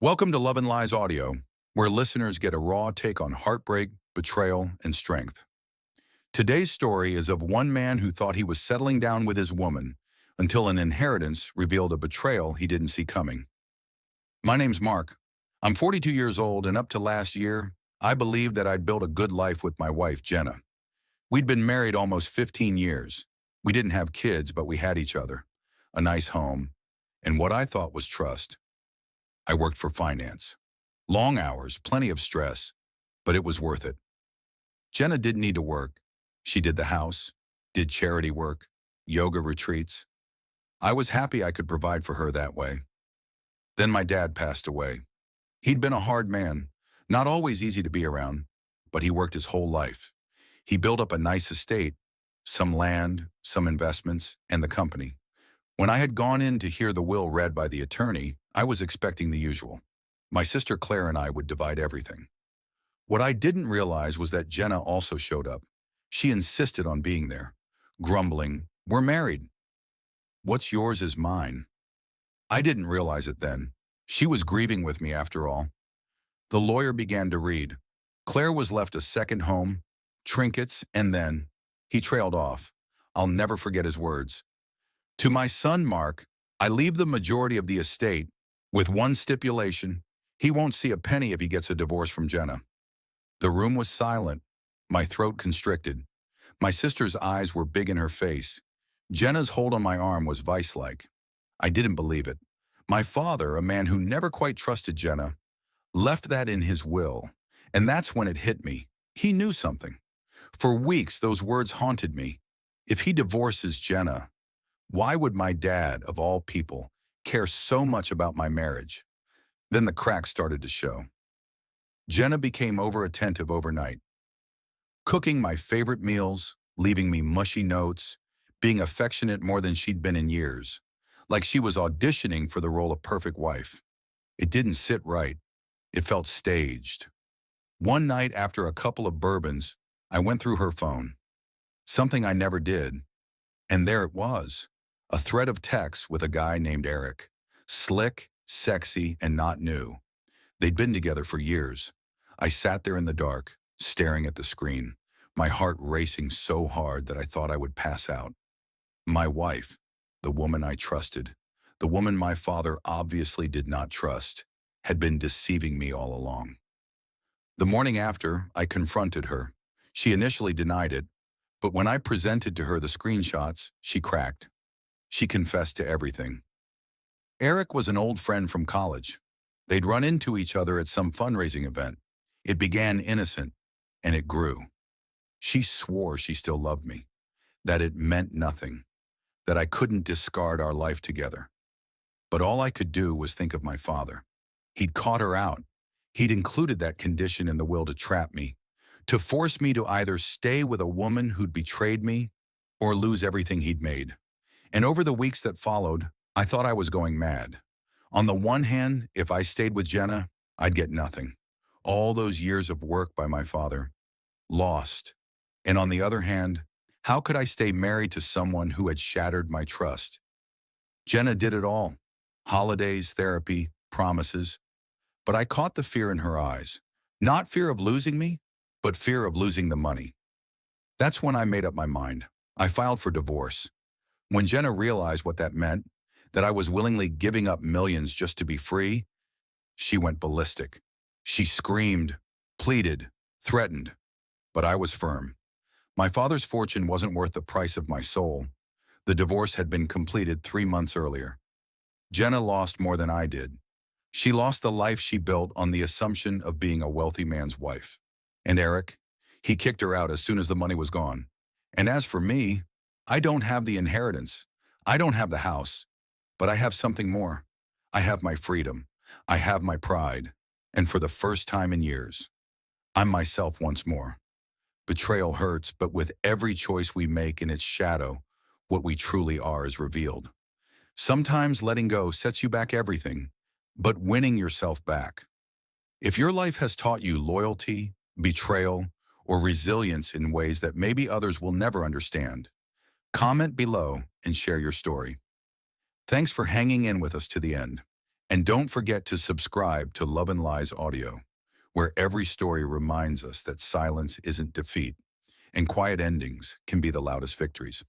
Welcome to Love and Lies Audio, where listeners get a raw take on heartbreak, betrayal, and strength. Today's story is of one man who thought he was settling down with his woman until an inheritance revealed a betrayal he didn't see coming. My name's Mark. I'm 42 years old, and up to last year, I believed that I'd built a good life with my wife, Jenna. We'd been married almost 15 years. We didn't have kids, but we had each other, a nice home, and what I thought was trust. I worked for finance. Long hours, plenty of stress, but it was worth it. Jenna didn't need to work. She did the house, did charity work, yoga retreats. I was happy I could provide for her that way. Then my dad passed away. He'd been a hard man, not always easy to be around, but he worked his whole life. He built up a nice estate, some land, some investments, and the company. When I had gone in to hear the will read by the attorney, I was expecting the usual. My sister Claire and I would divide everything. What I didn't realize was that Jenna also showed up. She insisted on being there, grumbling, "We're married. What's yours is mine." I didn't realize it then. She was grieving with me after all. The lawyer began to read. Claire was left a second home, trinkets, and then he trailed off. I'll never forget his words. "To my son, Mark, I leave the majority of the estate, with one stipulation: he won't see a penny if he gets a divorce from Jenna." The room was silent, my throat constricted. My sister's eyes were big in her face. Jenna's hold on my arm was vice-like. I didn't believe it. My father, a man who never quite trusted Jenna, left that in his will, and that's when it hit me. He knew something. For weeks, those words haunted me. If he divorces Jenna, why would my dad, of all people, care so much about my marriage? Then the cracks started to show. Jenna became over-attentive overnight, cooking my favorite meals, leaving me mushy notes, being affectionate more than she'd been in years, like she was auditioning for the role of perfect wife. It didn't sit right. It felt staged. One night after a couple of bourbons, I went through her phone, something I never did, and there it was. A thread of text with a guy named Eric. Slick, sexy, and not new. They'd been together for years. I sat there in the dark, staring at the screen, my heart racing so hard that I thought I would pass out. My wife, the woman I trusted, the woman my father obviously did not trust, had been deceiving me all along. The morning after, I confronted her. She initially denied it, but when I presented to her the screenshots, she cracked. She confessed to everything. Eric was an old friend from college. They'd run into each other at some fundraising event. It began innocent, and it grew. She swore she still loved me, that it meant nothing, that I couldn't discard our life together. But all I could do was think of my father. He'd caught her out. He'd included that condition in the will to trap me, to force me to either stay with a woman who'd betrayed me or lose everything he'd made. And over the weeks that followed, I thought I was going mad. On the one hand, if I stayed with Jenna, I'd get nothing. All those years of work by my father, lost. And on the other hand, how could I stay married to someone who had shattered my trust? Jenna did it all. Holidays, therapy, promises. But I caught the fear in her eyes. Not fear of losing me, but fear of losing the money. That's when I made up my mind. I filed for divorce. When Jenna realized what that meant, that I was willingly giving up millions just to be free, she went ballistic. She screamed, pleaded, threatened, but I was firm. My father's fortune wasn't worth the price of my soul. The divorce had been completed 3 months earlier. Jenna lost more than I did. She lost the life she built on the assumption of being a wealthy man's wife. And Eric, he kicked her out as soon as the money was gone. And as for me, I don't have the inheritance. I don't have the house. But I have something more. I have my freedom. I have my pride. And for the first time in years, I'm myself once more. Betrayal hurts, but with every choice we make in its shadow, what we truly are is revealed. Sometimes letting go sets you back everything, but winning yourself back. If your life has taught you loyalty, betrayal, or resilience in ways that maybe others will never understand, comment below and share your story. Thanks for hanging in with us to the end. And don't forget to subscribe to Love and Lies Audio, where every story reminds us that silence isn't defeat, and quiet endings can be the loudest victories.